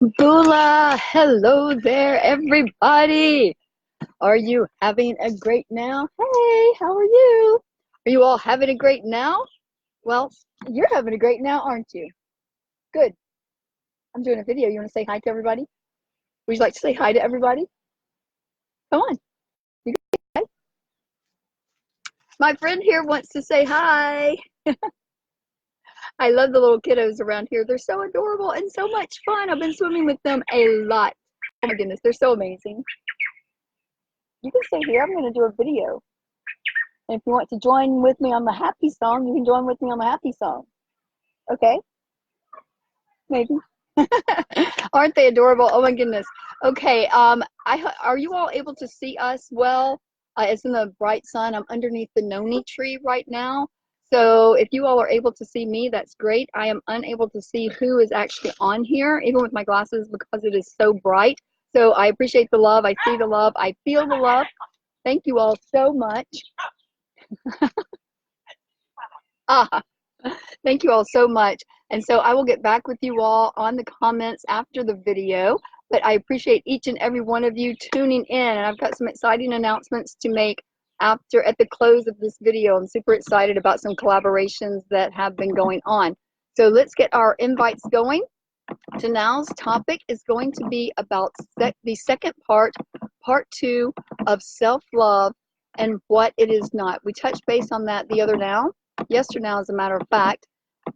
Bula, hello there, everybody. Are you having a great now? Hey, how are you? Are you all having a great now? Well, you're having a great now, aren't you? Good. I'm doing a video. You want to say hi to everybody? Would you like to say hi to everybody? Come on. You can say hi. My friend here wants to say hi. I love the little kiddos around here. They're so adorable and so much fun. I've been swimming with them a lot. Oh my goodness, they're so amazing. You can stay here. I'm going to do a video. And if you want to join with me on the happy song, you can join with me on the happy song. Okay? Maybe. Aren't they adorable? Oh my goodness. Okay. Are you all able to see us well? It's in the bright sun. I'm underneath the noni tree right now. So if you all are able to see me, that's great. I am unable to see who is actually on here, even with my glasses, because it is so bright. So I appreciate the love. I see the love. I feel the love. Thank you all so much. Ah, thank you all so much. And so I will get back with you all on the comments after the video, but I appreciate each and every one of you tuning in. And I've got some exciting announcements to make at the close of this video. I'm super excited about some collaborations that have been going on. So let's get our invites going. Tonight's topic is going to be about the second part 2 of self-love and what it is not. We touched base on that yesterday, as a matter of fact,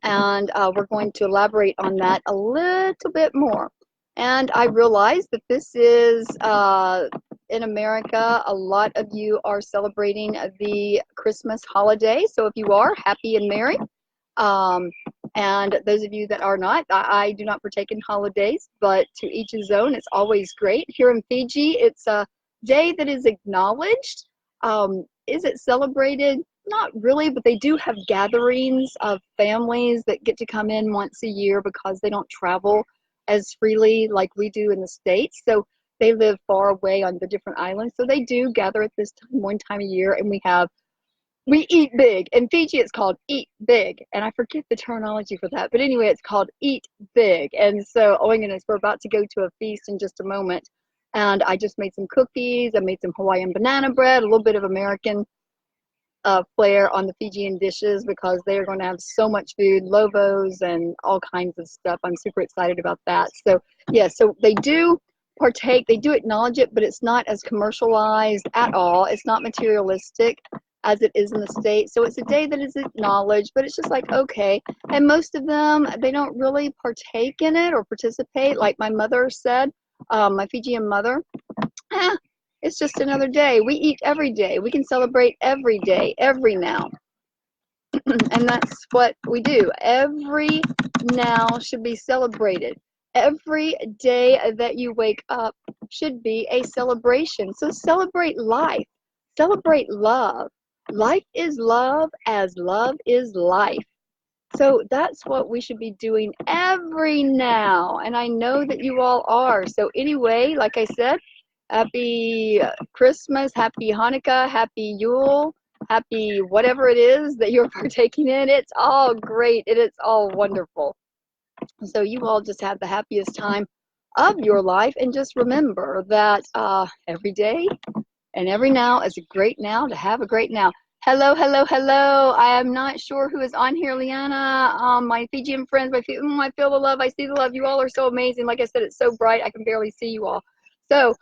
and we're going to elaborate on that a little bit more. And I realize that this is in America, a lot of you are celebrating the Christmas holiday. So if you are, happy and merry. And those of you that are not, I do not partake in holidays, but to each his own. It's always great. Here in Fiji, it's a day that is acknowledged. Is it celebrated? Not really, but they do have gatherings of families that get to come in once a year because they don't travel as freely like we do in the States. So they live far away on the different islands. So they do gather at this time, one time a year, and we eat big. In Fiji, it's called eat big. And I forget the terminology for that. But anyway, it's called eat big. And so, oh my goodness, we're about to go to a feast in just a moment. And I just made some cookies. I made some Hawaiian banana bread, a little bit of American flair on the Fijian dishes because they are going to have so much food, lovos and all kinds of stuff. I'm super excited about that. So, yeah, so they do partake, they do acknowledge it, but it's not as commercialized at all. It's not materialistic as it is in the States. So it's a day that is acknowledged, but it's just like, okay. And most of them, they don't really partake in it or participate. Like my mother said, my Fijian mother, it's just another day. We eat every day. We can celebrate every day, every now. And that's what we do. Every now should be celebrated. Every day that you wake up should be a celebration. So celebrate life. Celebrate love. Life is love as love is life. So that's what we should be doing every now. And I know that you all are. So anyway, like I said, happy Christmas, happy Hanukkah, happy Yule, happy whatever it is that you're partaking in. It's all great. It's all wonderful. So you all just have the happiest time of your life. And just remember that every day and every now is a great now to have a great now. Hello, hello, hello. I am not sure who is on here, Liana. My Fijian friends, I feel the love. I see the love. You all are so amazing. Like I said, it's so bright. I can barely see you all. So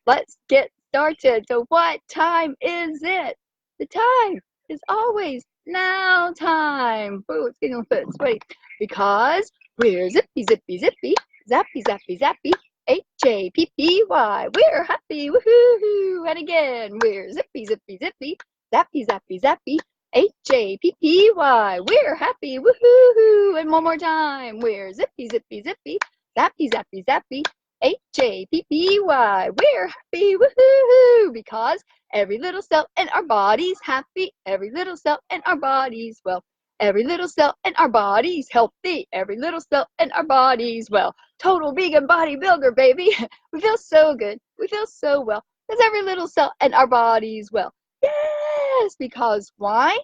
let's get started. So what time is it? The time is always now time. Oh, it's getting a bit sweaty because we're zippy, zippy, zippy, zappy, zappy, zappy. H-A-P-P-Y. We're happy. Woohoo! And again, we're zippy, zippy, zippy, zappy, zappy, zappy. H-A-P-P-Y. We're happy. Woohoo! And one more time. We're zippy, zippy, zippy, zappy, zappy, zappy. H-A-P-P-Y. We're happy. Woohoo! Because every little cell in our body's happy. Every little cell in our body's well. Every little cell in our body's healthy. Every little cell in our body's well. Total vegan bodybuilder, baby. We feel so good. We feel so well. Because every little cell in our body's well. Yes, because why?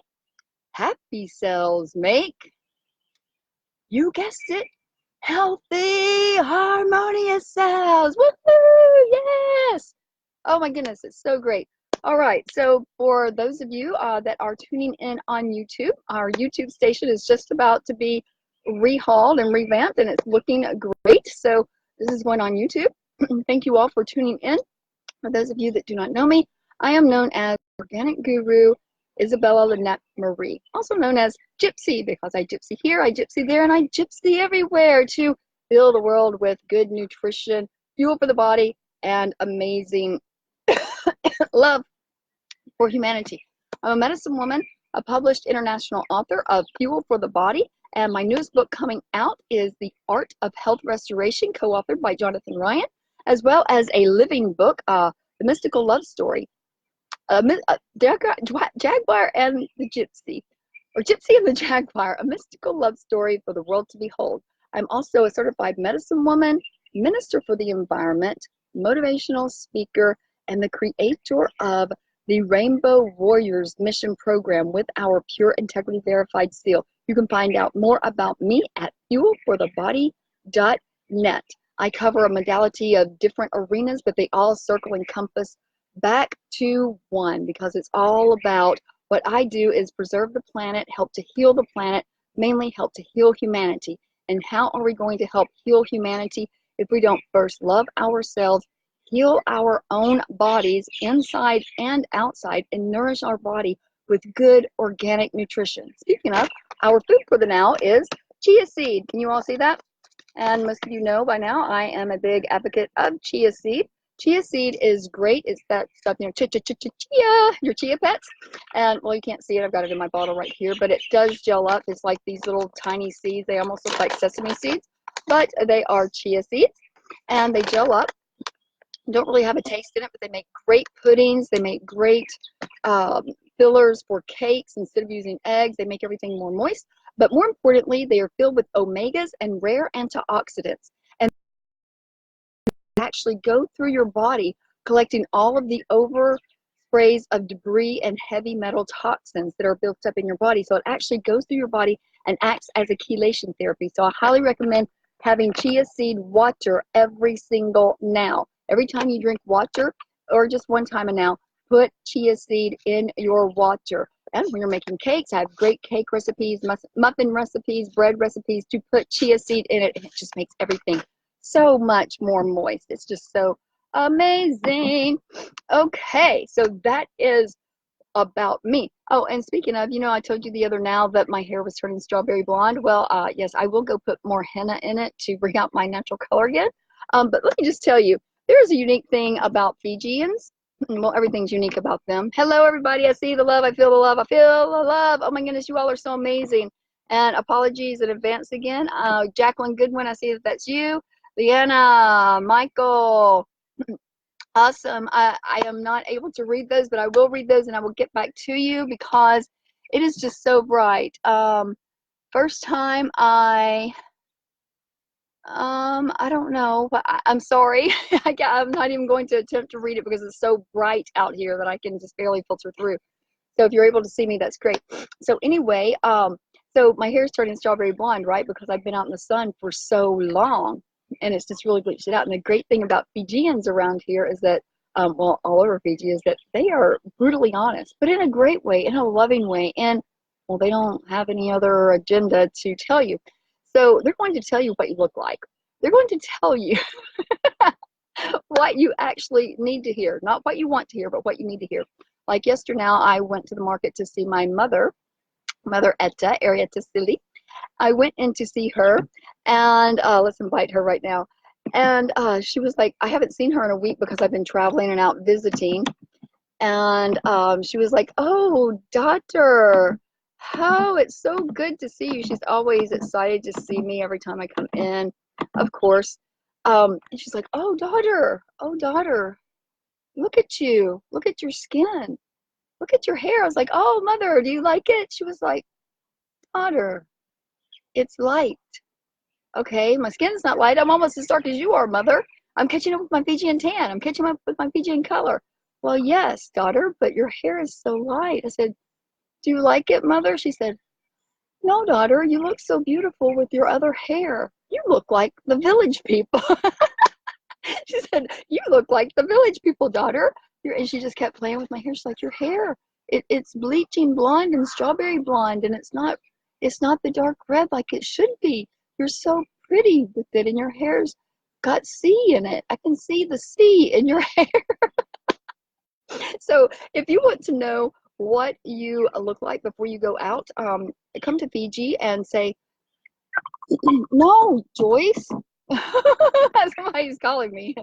Happy cells make, you guessed it, healthy, harmonious cells. Woohoo! Yes! Oh my goodness, it's so great. All right, so for those of you that are tuning in on YouTube, our YouTube station is just about to be rehauled and revamped, and it's looking great. So this is going on YouTube. Thank you all for tuning in. For those of you that do not know me, I am known as Organic Guru Isabella Lynette Marie, also known as Gypsy, because I gypsy here, I gypsy there, and I gypsy everywhere to fill the world with good nutrition, fuel for the body, and amazing love for humanity. I'm a medicine woman, a published international author of Fuel for the Body, and my newest book coming out is The Art of Health Restoration, co-authored by Jonathan Ryan, as well as a living book, The Mystical Love Story, Jaguar and the Gypsy, or Gypsy and the Jaguar, a mystical love story for the world to behold. I'm also a certified medicine woman, minister for the environment, motivational speaker, and the creator of the Rainbow Warriors Mission Program with our Pure Integrity Verified seal. You can find out more about me at fuelforthebody.net. I cover a modality of different arenas, but they all circle and compass back to one, because it's all about what I do is preserve the planet, help to heal the planet, mainly help to heal humanity. And how are we going to help heal humanity if we don't first love ourselves, heal our own bodies inside and outside, and nourish our body with good organic nutrition? Speaking of, our food for the now is chia seed. Can you all see that? And most of you know by now, I am a big advocate of chia seed. Chia seed is great. It's that stuff, you know, chia, your chia pets. And, well, you can't see it. I've got it in my bottle right here, but it does gel up. It's like these little tiny seeds. They almost look like sesame seeds, but they are chia seeds, and they gel up. Don't really have a taste in it, but they make great puddings. They make great fillers for cakes. Instead of using eggs, they make everything more moist. But more importantly, they are filled with omegas and rare antioxidants, and actually go through your body, collecting all of the oversprays of debris and heavy metal toxins that are built up in your body. So it actually goes through your body and acts as a chelation therapy. So I highly recommend having chia seed water every single now. Every time you drink water, or just one time a now, put chia seed in your water. And when you're making cakes, I have great cake recipes, muffin recipes, bread recipes to put chia seed in it, and it just makes everything so much more moist. It's just so amazing. Okay, so that is about me. Oh, and speaking of, you know, I told you the other now that my hair was turning strawberry blonde. Well, yes, I will go put more henna in it to bring out my natural color again. But let me just tell you, there's a unique thing about Fijians. Well, everything's unique about them. Hello, everybody. I see the love. I feel the love. I feel the love. Oh, my goodness. You all are so amazing. And apologies in advance again. Jacqueline Goodwin, I see that that's you. Leanna, Michael. Awesome. I am not able to read those, but I will read those, and I will get back to you because it is just so bright. First time I don't know, but I'm sorry. I'm not even going to attempt to read it because it's so bright out here that I can just barely filter through. So if you're able to see me, that's great. So anyway, so my hair's turning strawberry blonde, right? Because I've been out in the sun for so long, and it's just really bleached it out. And the great thing about Fijians around here is that, well, all over Fiji, is that they are brutally honest, but in a great way, in a loving way. And, well, they don't have any other agenda to tell you. So they're going to tell you what you look like. They're going to tell you what you actually need to hear. Not what you want to hear, but what you need to hear. Like yesterday now, I went to the market to see my mother, Mother Etta, Arietta Silly. I went in to see her, and let's invite her right now. And she was like, I haven't seen her in a week because I've been traveling and out visiting. And she was like, oh, daughter, oh, it's so good to see you. She's always excited to see me every time I come in, of course. And she's like, oh, daughter, look at you. Look at your skin. Look at your hair. I was like, oh, mother, do you like it? She was like, daughter, it's light. Okay, my skin's not light. I'm almost as dark as you are, mother. I'm catching up with my Fijian tan. I'm catching up with my Fijian color. Well, yes, daughter, but your hair is so light. I said, do you like it, mother? She said, no, daughter, you look so beautiful with your other hair. you look like the village people. She said, you look like the village people, daughter. And she just kept playing with my hair. She's like, your hair, it's bleaching blonde and strawberry blonde, and it's not the dark red like it should be. You're so pretty with it, and your hair's got C in it. I can see the C in your hair. So if you want to know what you look like before you go out, come to Fiji and say, no, Joyce. Somebody's calling me,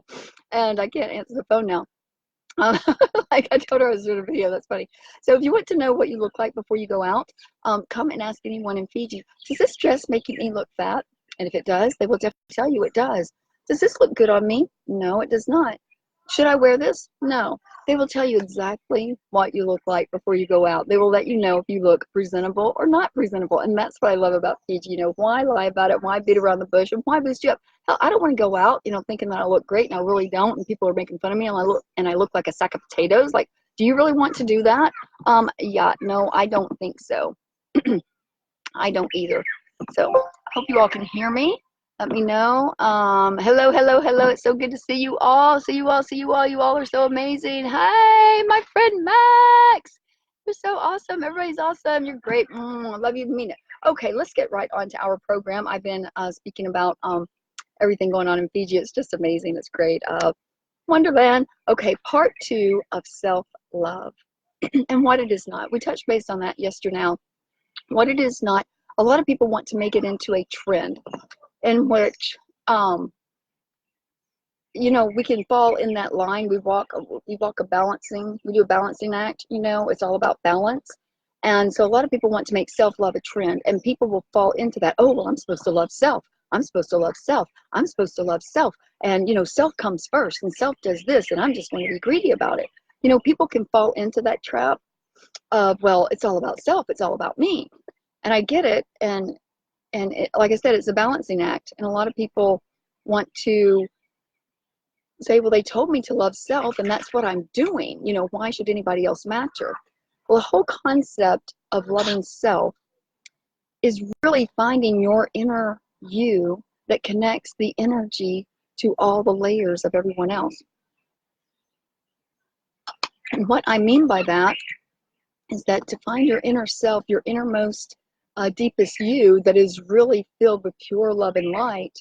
and I can't answer the phone now. Like I told her I was doing a video. That's funny. So if you want to know what you look like before you go out, come and ask anyone in Fiji, does this dress making me look fat? And if it does, they will definitely tell you it does. Does this look good on me? No, it does not. Should I wear this? No. They will tell you exactly what you look like before you go out. They will let you know if you look presentable or not presentable. And that's what I love about Fiji. You know, why lie about it? Why beat around the bush? And why boost you up? Hell, I don't want to go out, you know, thinking that I look great and I really don't. And people are making fun of me and I look like a sack of potatoes. Like, do you really want to do that? Yeah, no, I don't think so. I don't either. So I hope you all can hear me. Let me know. Hello, hello, hello. It's so good to see you all. See you all, see you all. You all are so amazing. Hi, my friend Max. You're so awesome. Everybody's awesome. You're great. I love you. Mean it. Okay, let's get right on to our program. I've been speaking about everything going on in Fiji. It's just amazing. It's great. Wonderland. Okay, part 2 of self-love and what it is not. We touched base on that yesterday. Now, what it is not. A lot of people want to make it into a trend, in which, you know, we can fall in that line. We do a balancing act, you know, it's all about balance. And so a lot of people want to make self-love a trend, and people will fall into that. Oh, well, I'm supposed to love self. I'm supposed to love self. I'm supposed to love self. And, you know, self comes first and self does this, and I'm just going to be greedy about it. You know, people can fall into that trap of, well, it's all about self. It's all about me. And I get it. And like I said, it's a balancing act. And a lot of people want to say, well, they told me to love self, and that's what I'm doing. You know, why should anybody else matter? Well, the whole concept of loving self is really finding your inner you that connects the energy to all the layers of everyone else. And what I mean by that is that to find your inner self, your innermost deepest you that is really filled with pure love and light,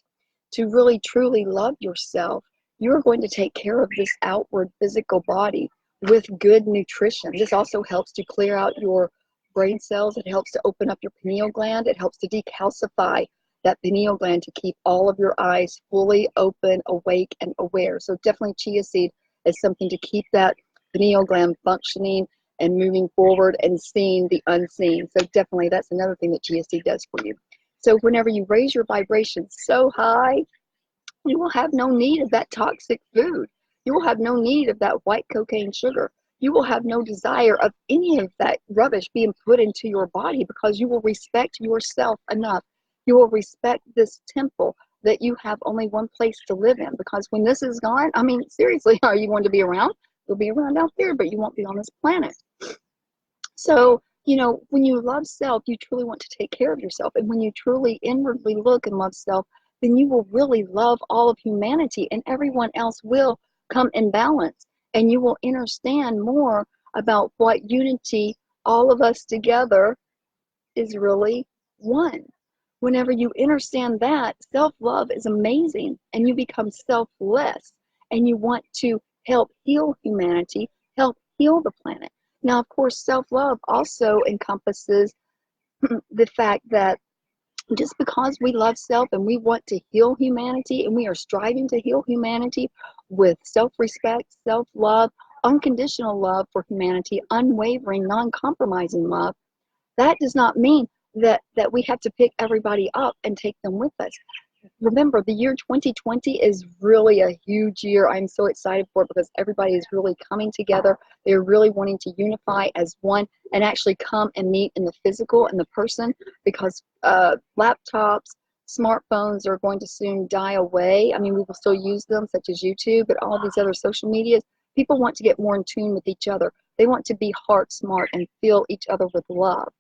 to really truly love yourself, you're going to take care of this outward physical body with good nutrition. This also helps to clear out your brain cells. It helps to open up your pineal gland. It helps to decalcify that pineal gland to keep all of your eyes fully open, awake, and aware. So definitely chia seed is something to keep that pineal gland functioning and moving forward and seeing the unseen. So definitely that's another thing that chia seed does for you. So whenever you raise your vibration so high, you will have no need of that toxic food. You will have no need of that white cocaine sugar. You will have no desire of any of that rubbish being put into your body, because you will respect yourself enough. You will respect this temple that you have only one place to live in, because when this is gone, I mean, seriously, are you going to be around? You'll be around out there, but you won't be on this planet. So, you know, when you love self, you truly want to take care of yourself. And when you truly inwardly look and love self, then you will really love all of humanity, and everyone else will come in balance. And you will understand more about what unity, all of us together, is really one. Whenever you understand that, self-love is amazing, and you become selfless, and you want to help heal humanity, help heal the planet. Now, of course, self-love also encompasses the fact that just because we love self and we want to heal humanity, and we are striving to heal humanity with self-respect, self-love, unconditional love for humanity, unwavering, non-compromising love, that does not mean that we have to pick everybody up and take them with us. Remember, the year 2020 is really a huge year. I'm so excited for it, because everybody is really coming together. They're really wanting to unify as one and actually come and meet in the physical and the person, because laptops, smartphones are going to soon die away. I mean, we will still use them, such as YouTube, but all these other social medias. People want to get more in tune with each other. They want to be heart smart and fill each other with love.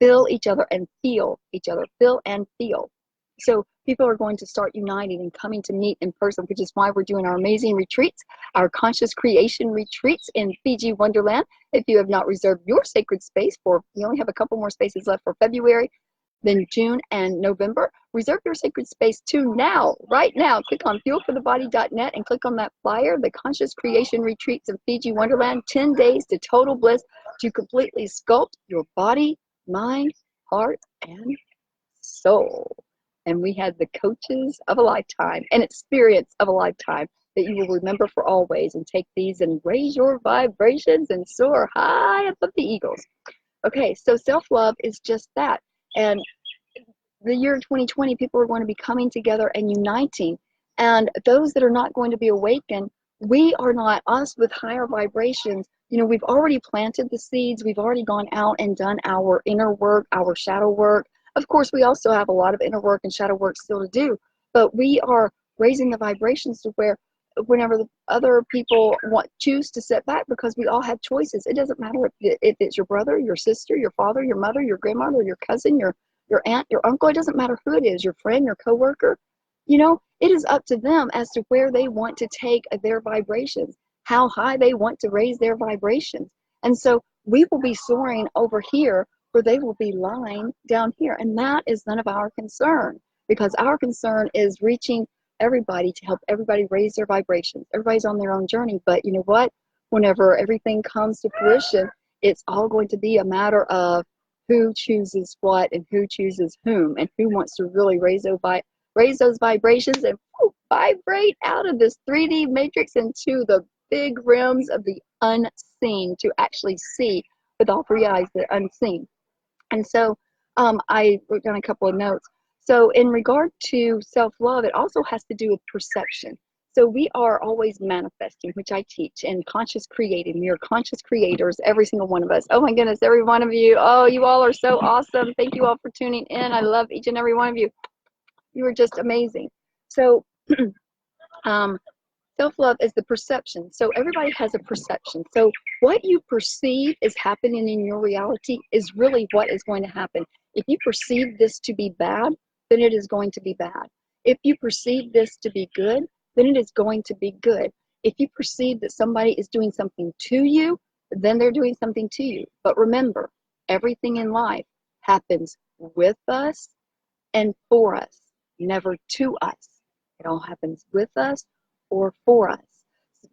Fill each other and feel each other. Fill and feel. So people are going to start uniting and coming to meet in person, which is why we're doing our amazing retreats, our conscious creation retreats in Fiji Wonderland. If you have not reserved your sacred space you only have a couple more spaces left for February, then June and November, reserve your sacred space now, right now. Click on fuelforthebody.net and click on that flyer, the Conscious Creation Retreats in Fiji Wonderland, 10 days to total bliss to completely sculpt your body, mind, heart, and soul. And we had the coaches of a lifetime, an experience of a lifetime that you will remember for always, and take these and raise your vibrations and soar high above the eagles. Okay, so self-love is just that. And the year 2020, people are going to be coming together and uniting. And those that are not going to be awakened, we are not, us with higher vibrations, you know, we've already planted the seeds. We've already gone out and done our inner work, our shadow work. Of course, we also have a lot of inner work and shadow work still to do, but we are raising the vibrations to where whenever the other people choose to sit back, because we all have choices. It doesn't matter if it's your brother, your sister, your father, your mother, your grandmother, your cousin, your aunt, your uncle. It doesn't matter who it is, your friend, your coworker. You know, it is up to them as to where they want to take their vibrations, how high they want to raise their vibrations. And so we will be soaring over here where they will be lying down here. And that is none of our concern, because our concern is reaching everybody to help everybody raise their vibrations. Everybody's on their own journey. But you know what? Whenever everything comes to fruition, it's all going to be a matter of who chooses what and who chooses whom, and who wants to really raise those vibrations and vibrate out of this 3D matrix into the big realms of the unseen, to actually see with all three eyes the unseen. And so I wrote down a couple of notes. So in regard to self-love, it also has to do with perception. So we are always manifesting, which I teach, and conscious creating. We are conscious creators, every single one of us. Oh my goodness, every one of you. Oh, you all are so awesome. Thank you all for tuning in. I love each and every one of you. You are just amazing. So self-love is the perception. So everybody has a perception. So what you perceive is happening in your reality is really what is going to happen. If you perceive this to be bad, then it is going to be bad. If you perceive this to be good, then it is going to be good. If you perceive that somebody is doing something to you, then they're doing something to you. But remember, everything in life happens with us and for us, never to us. It all happens with us or for us.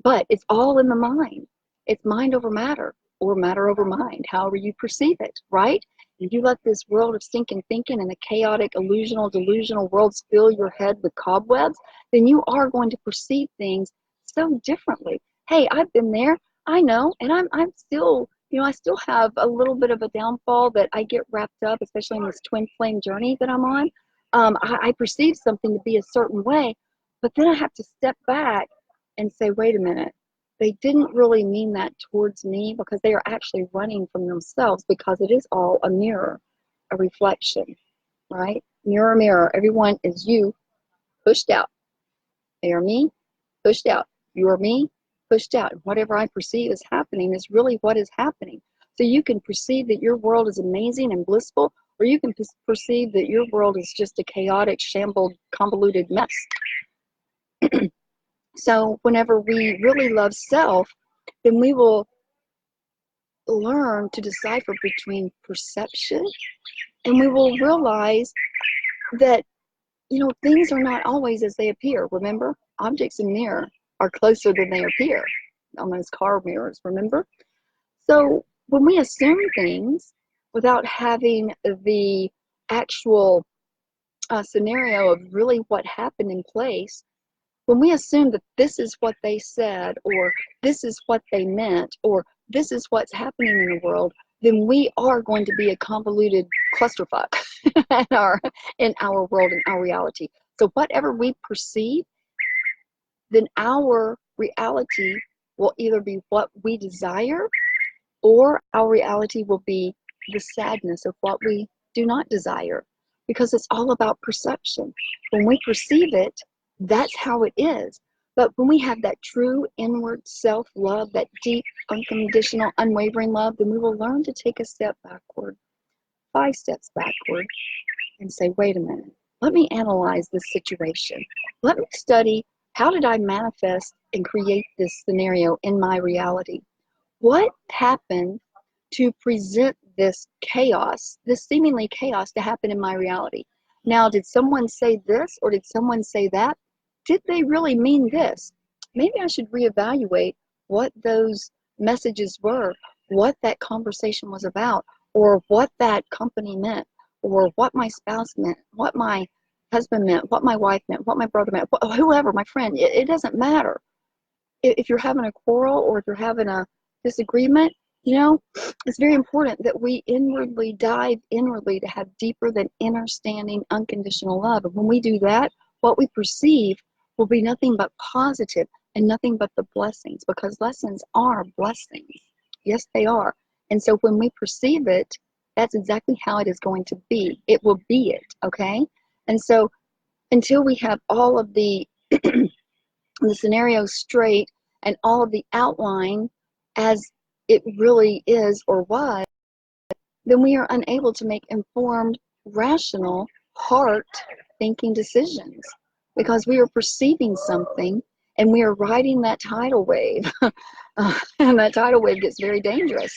But it's all in the mind. It's mind over matter, or matter over mind, however you perceive it, right? If you let this world of stinking thinking and the chaotic, illusional, delusional worlds fill your head with cobwebs, then you are going to perceive things so differently. Hey, I've been there, I know, and I'm still, you know, I still have a little bit of a downfall that I get wrapped up, especially in this twin flame journey that I'm on. I perceive something to be a certain way, but then I have to step back and say, wait a minute, they didn't really mean that towards me, because they are actually running from themselves, because it is all a mirror, a reflection, right? Mirror, mirror, everyone is you pushed out. They are me pushed out. You are me pushed out. And whatever I perceive is happening is really what is happening. So you can perceive that your world is amazing and blissful, or you can perceive that your world is just a chaotic, shambled, convoluted mess. So whenever we really love self, then we will learn to decipher between perception, and we will realize that, you know, things are not always as they appear. Remember, objects in mirror are closer than they appear on those car mirrors, remember? So when we assume things without having the actual scenario of really what happened in place, when we assume that this is what they said, or this is what they meant, or this is what's happening in the world, then we are going to be a convoluted clusterfuck in our world, in our reality. So whatever we perceive, then our reality will either be what we desire, or our reality will be the sadness of what we do not desire, because it's all about perception. When we perceive it, that's how it is. But when we have that true inward self-love, that deep, unconditional, unwavering love, then we will learn to take a step backward, 5 steps backward, and say, wait a minute, let me analyze this situation. Let me study, how did I manifest and create this scenario in my reality? What happened to present this chaos, this seemingly chaos, to happen in my reality? Now, did someone say this or did someone say that? Did they really mean this? Maybe I should reevaluate what those messages were, what that conversation was about, or what that company meant, or what my spouse meant, what my husband meant, what my wife meant, what my brother meant, whoever, my friend. It doesn't matter. If you're having a quarrel or if you're having a disagreement, you know, it's very important that we inwardly dive inwardly to have deeper than understanding unconditional love. And when we do that, what we perceive will be nothing but positive and nothing but the blessings, because lessons are blessings. Yes, they are. And so when we perceive it, that's exactly how it is going to be. It will be it, okay? And so until we have all of the scenario straight and all of the outline as it really is or was, then we are unable to make informed, rational, heart thinking decisions, because we are perceiving something and we are riding that tidal wave. And that tidal wave gets very dangerous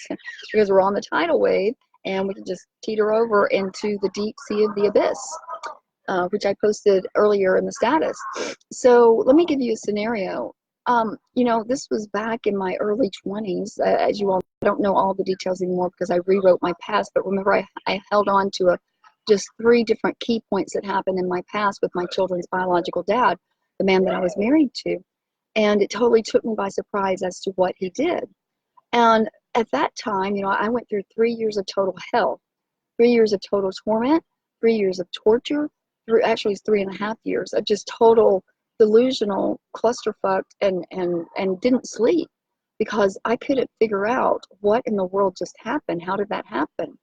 because we're on the tidal wave and we can just teeter over into the deep sea of the abyss. Which I posted earlier in the status. So let me give you a scenario. You know, this was back in my early 20s. As you all, I don't know all the details anymore because I rewrote my past, but remember I held on to just 3 different key points that happened in my past with my children's biological dad, the man that I was married to. And it totally took me by surprise as to what he did. And at that time, you know, I went through 3 years of total hell, 3 years of total torment, 3 years of torture, actually it's 3.5 years of just total delusional clusterfuck, and didn't sleep because I couldn't figure out what in the world just happened. How did that happen?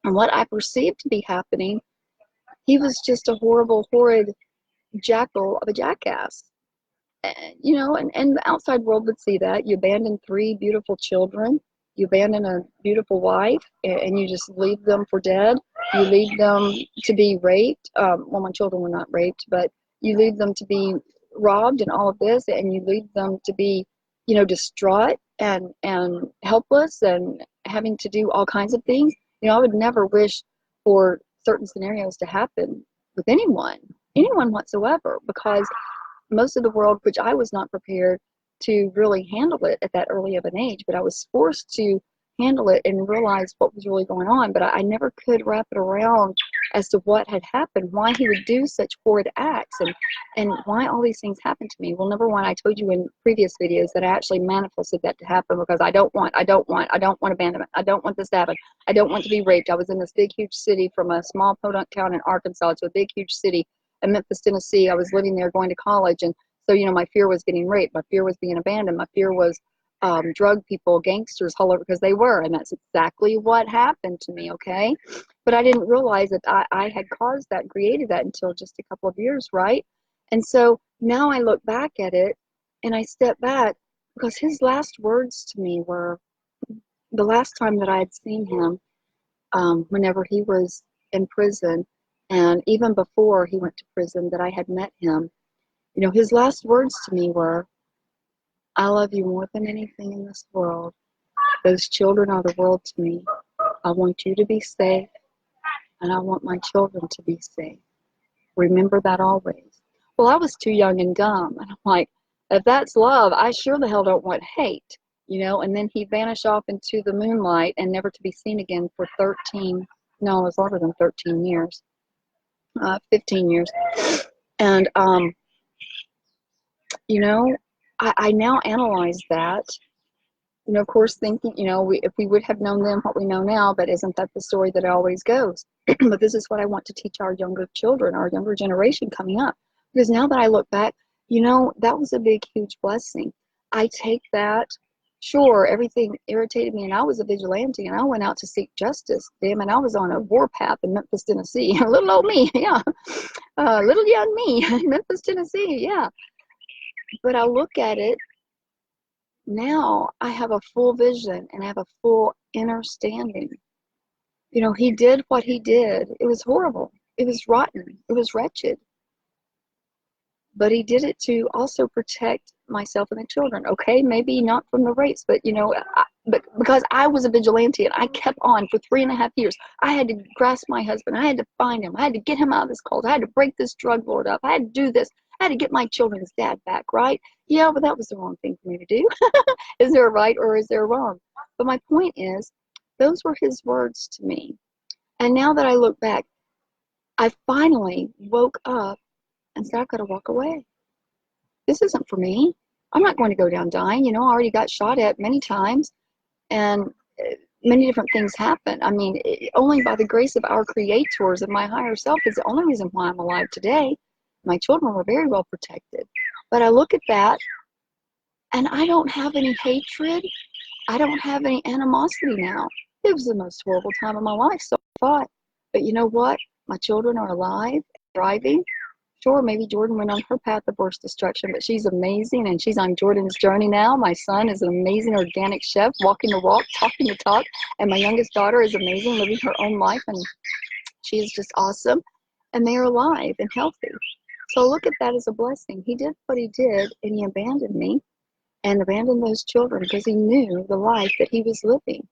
And what I perceived to be happening, he was just a horrible, horrid jackal of a jackass. You know, and the outside world would see that. You abandon 3 beautiful children, you abandon a beautiful wife, and you just leave them for dead. You leave them to be raped. Well, my children were not raped, but you leave them to be robbed and all of this, and you leave them to be, you know, distraught and helpless and having to do all kinds of things. You know, I would never wish for certain scenarios to happen with anyone whatsoever, because most of the world, which I was not prepared to really handle it at that early of an age, but I was forced to handle it and realize what was really going on. But I never could wrap it around as to what had happened, why he would do such horrid acts, and why all these things happened to me. Well, number one, I told you in previous videos that I actually manifested that to happen because I don't want abandonment. I don't want this to happen. I don't want to be raped. I was in this big, huge city, from a small podunk town in Arkansas to a big, huge city in Memphis, Tennessee. I was living there going to college, and so, you know, my fear was getting raped. My fear was being abandoned. My fear was drug people, gangsters, all over, because they were, and that's exactly what happened to me, okay? But I didn't realize that I had caused that, created that, until just a couple of years, right? And so now I look back at it, and I step back, because his last words to me were, the last time that I had seen him, whenever he was in prison, and even before he went to prison, that I had met him, you know, his last words to me were, I love you more than anything in this world. Those children are the world to me. I want you to be safe, and I want my children to be safe. Remember that always. Well, I was too young and dumb, and I'm like, if that's love, I sure the hell don't want hate, you know. And then he vanished off into the moonlight and never to be seen again for 13, no, it was longer than 13 years, 15 years. And, you know, I now analyze that, you know, of course, thinking, you know, if we would have known then what we know now, but isn't that the story that it always goes? But this is what I want to teach our younger children, our younger generation coming up. Because now that I look back, you know, that was a big, huge blessing. I take that, sure, everything irritated me, and I was a vigilante, and I went out to seek justice. Damn it, I was on a warpath in Memphis, Tennessee. Little old me, yeah. Little young me, Memphis, Tennessee, yeah. But I look at it, now I have a full vision and I have a full understanding. You know, he did what he did. It was horrible. It was rotten. It was wretched. But he did it to also protect myself and the children. Okay, maybe not from the rapes, but but because I was a vigilante and I kept on for 3.5 years. I had to grasp my husband. I had to find him. I had to get him out of this cult. I had to break this drug lord up. I had to do this. I had to get my children's dad back, right? Yeah, but that was the wrong thing for me to do. Is there a right or is there a wrong? But my point is, those were his words to me. And now that I look back, I finally woke up and said, I've got to walk away. This isn't for me. I'm not going to go down dying. I already got shot at many times, and many different things happen. I mean, only by the grace of our creators and my higher self is the only reason why I'm alive today. My children were very well protected. But I look at that, and I don't have any hatred. I don't have any animosity now. It was the most horrible time of my life, so I thought. But you know what? My children are alive, thriving. Sure, maybe Jordan went on her path of worst destruction, but she's amazing, and she's on Jordan's journey now. My son is an amazing organic chef, walking the walk, talking the talk, and my youngest daughter is amazing, living her own life, and she is just awesome, and they are alive and healthy. So look at that as a blessing. He did what he did, and he abandoned me and abandoned those children because he knew the life that he was living,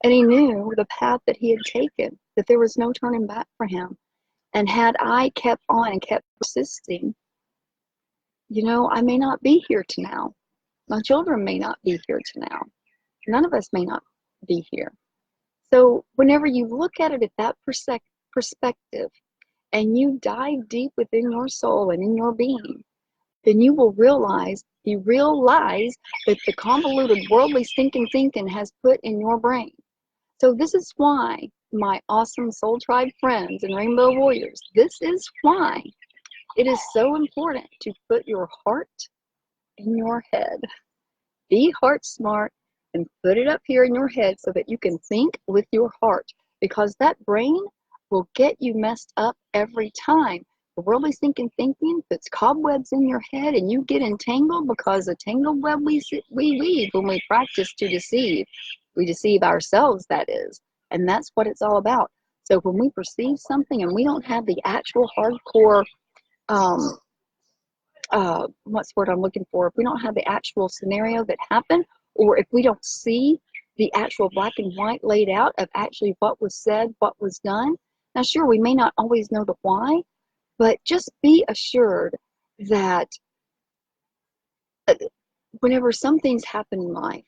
and he knew the path that he had taken, that there was no turning back for him. And had I kept on and kept persisting, I may not be here to now. My children may not be here to now. None of us may not be here. So whenever you look at it at that perspective and you dive deep within your soul and in your being, then you will realize that the convoluted worldly stinking thinking has put in your brain. So this is why, my awesome soul tribe friends and rainbow warriors, this is why it is so important to put your heart in your head. Be heart smart and put it up here in your head so that you can think with your heart, because that brain will get you messed up every time. The worldly thinking puts cobwebs in your head and you get entangled, because the tangled web we weave when we practice to deceive. We deceive ourselves, that is. And that's what it's all about. So when we perceive something and we don't have the actual hardcore, what's the word I'm looking for? If we don't have the actual scenario that happened, or if we don't see the actual black and white laid out of actually what was said, what was done. Now, sure, we may not always know the why, but just be assured that whenever some things happen in life,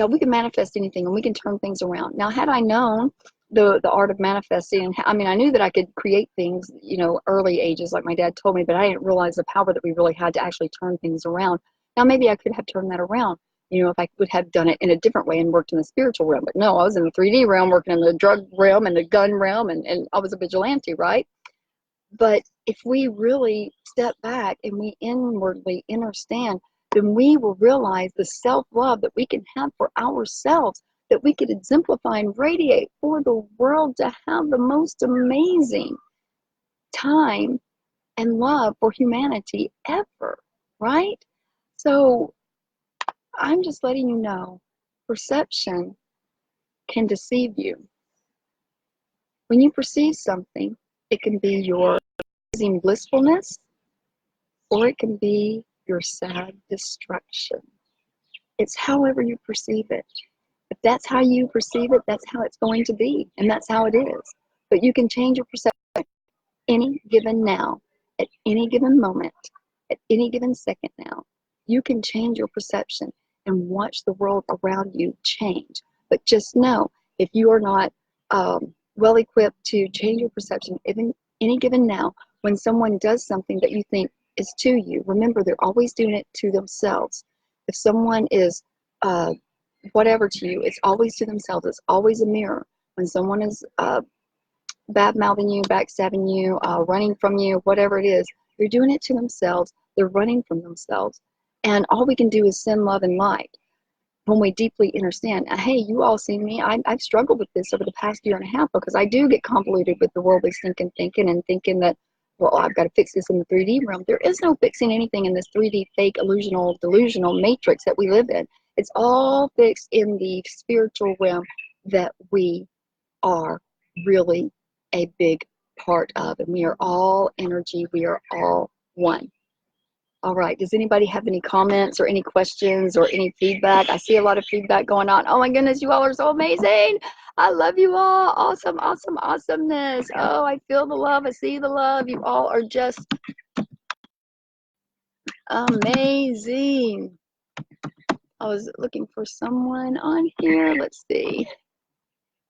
we can manifest anything and we can turn things around. Now, had I known the art of manifesting, and I knew that I could create things, early ages, like my dad told me, but I didn't realize the power that we really had to actually turn things around. Now, maybe I could have turned that around, if I would have done it in a different way and worked in the spiritual realm. But no, I was in the 3D realm, working in the drug realm and the gun realm, and I was a vigilante, right? But if we really step back and we inwardly understand, then we will realize the self-love that we can have for ourselves, that we could exemplify and radiate for the world to have the most amazing time and love for humanity ever, right? So I'm just letting you know, perception can deceive you. When you perceive something, it can be your amazing blissfulness, or it can be your sad destruction. It's however you perceive it. If that's how you perceive it, that's how it's going to be, and that's how it is. But you can change your perception any given now, at any given moment, at any given second now. You can change your perception and watch the world around you change. But just know, if you are not well equipped to change your perception, even any given now, when someone does something that you think is to you, remember, they're always doing it to themselves. If someone is whatever to you, it's always to themselves. It's always a mirror. When someone is bad-mouthing you, backstabbing you, running from you, whatever it is, they're doing it to themselves. They're running from themselves. And all we can do is send love and light when we deeply understand. Hey, you all see me. I've struggled with this over the past 1.5 years, because I do get convoluted with the worldly thinking and thinking that, well, I've got to fix this in the 3D realm. There is no fixing anything in this 3D fake, illusional, delusional matrix that we live in. It's all fixed in the spiritual realm that we are really a big part of. And we are all energy. We are all one. All right. Does anybody have any comments or any questions or any feedback? I see a lot of feedback going on. Oh my goodness, you all are so amazing. I love you all. Awesome, awesome, awesomeness. Oh, I feel the love. I see the love. You all are just amazing. I was looking for someone on here. Let's see.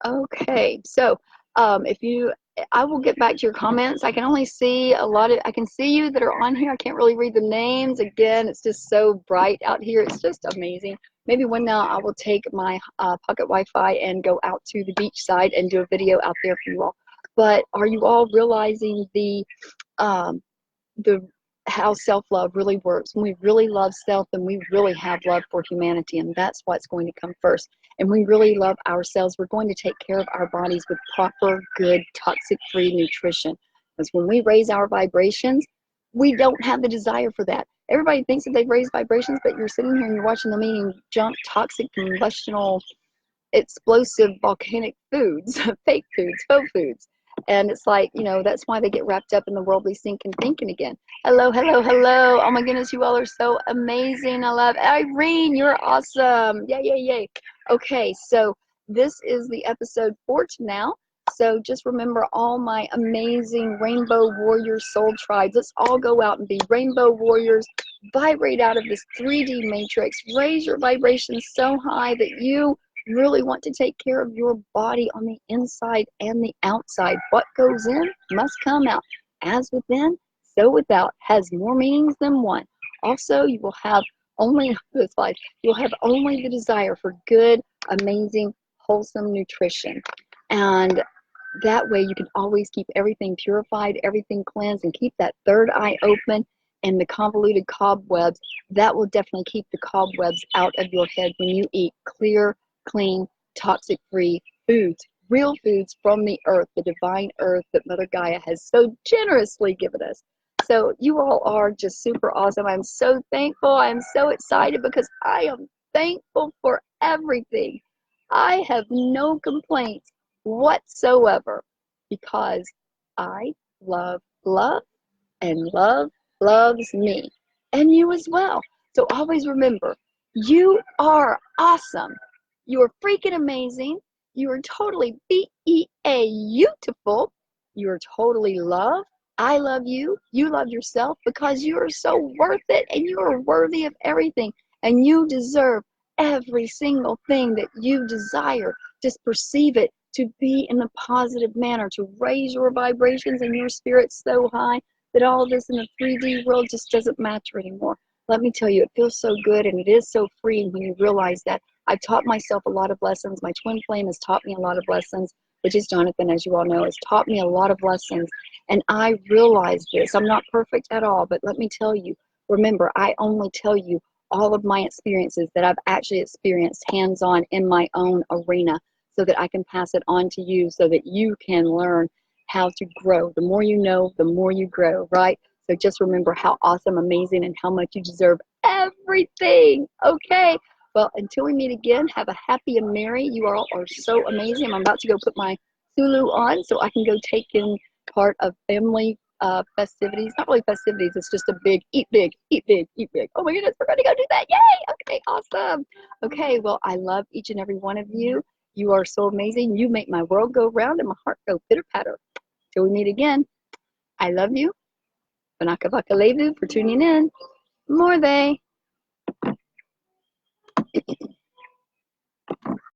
Okay, so I will get back to your comments. I can only see I can see you that are on here. I can't really read the names. Again, it's just so bright out here. It's just amazing. Maybe one now I will take my pocket Wi-Fi and go out to the beach side and do a video out there for you all. But are you all realizing the how self-love really works? When we really love self, then we really have love for humanity, and that's what's going to come first. And we really love ourselves, we're going to take care of our bodies with proper, good, toxic-free nutrition. Because when we raise our vibrations, we don't have the desire for that. Everybody thinks that they've raised vibrations, but you're sitting here and you're watching them eating junk, toxic, combustional, explosive, volcanic foods, fake foods, faux foods. And it's like, you know, that's why they get wrapped up in the worldly sinking thinking again. Hello, hello, hello. Oh my goodness, you all are so amazing. I love Irene. You're awesome. Yay, yay, yay. Okay, so this is the episode for now. So just remember, all my amazing rainbow warrior soul tribes, let's all go out and be rainbow warriors. Vibrate out of this 3D matrix. Raise your vibrations so high that you really want to take care of your body on the inside and the outside. What goes in must come out. As within, so without, has more meanings than one. Also, you will have only this life, you'll have only the desire for good, amazing, wholesome nutrition. And that way you can always keep everything purified, everything cleansed, and keep that third eye open. And the convoluted cobwebs, that will definitely keep the cobwebs out of your head when you eat clear, clean, toxic-free foods, real foods from the earth, the divine earth that Mother Gaia has so generously given us. So you all are just super awesome. I'm so thankful. I'm so excited because I am thankful for everything. I have no complaints whatsoever because I love love, and love loves me and you as well. So always remember, you are awesome. You are freaking amazing. You are totally BeaYOUtiful. You are totally loved. I love you. You love yourself because you are so worth it and you are worthy of everything. And you deserve every single thing that you desire. Just perceive it to be in a positive manner, to raise your vibrations and your spirits so high that all of this in the 3D world just doesn't matter anymore. Let me tell you, it feels so good and it is so freeing when you realize that. I've taught myself a lot of lessons. My twin flame has taught me a lot of lessons, which is Jonathan, as you all know, has taught me a lot of lessons. And I realize this. I'm not perfect at all, but let me tell you, remember, I only tell you all of my experiences that I've actually experienced hands-on in my own arena so that I can pass it on to you so that you can learn how to grow. The more you know, the more you grow, right? So just remember how awesome, amazing, and how much you deserve everything, okay? Well, until we meet again, have a happy and merry. You all are so amazing. I'm about to go put my Sulu on so I can go take in part of family festivities. Not really festivities, it's just a big, eat big, eat big, eat big. Oh my goodness, we're going to go do that. Yay! Okay, awesome. Okay, well, I love each and every one of you. You are so amazing. You make my world go round and my heart go pitter-patter. Till we meet again, I love you. Banaka Baka Levu for tuning in. More they.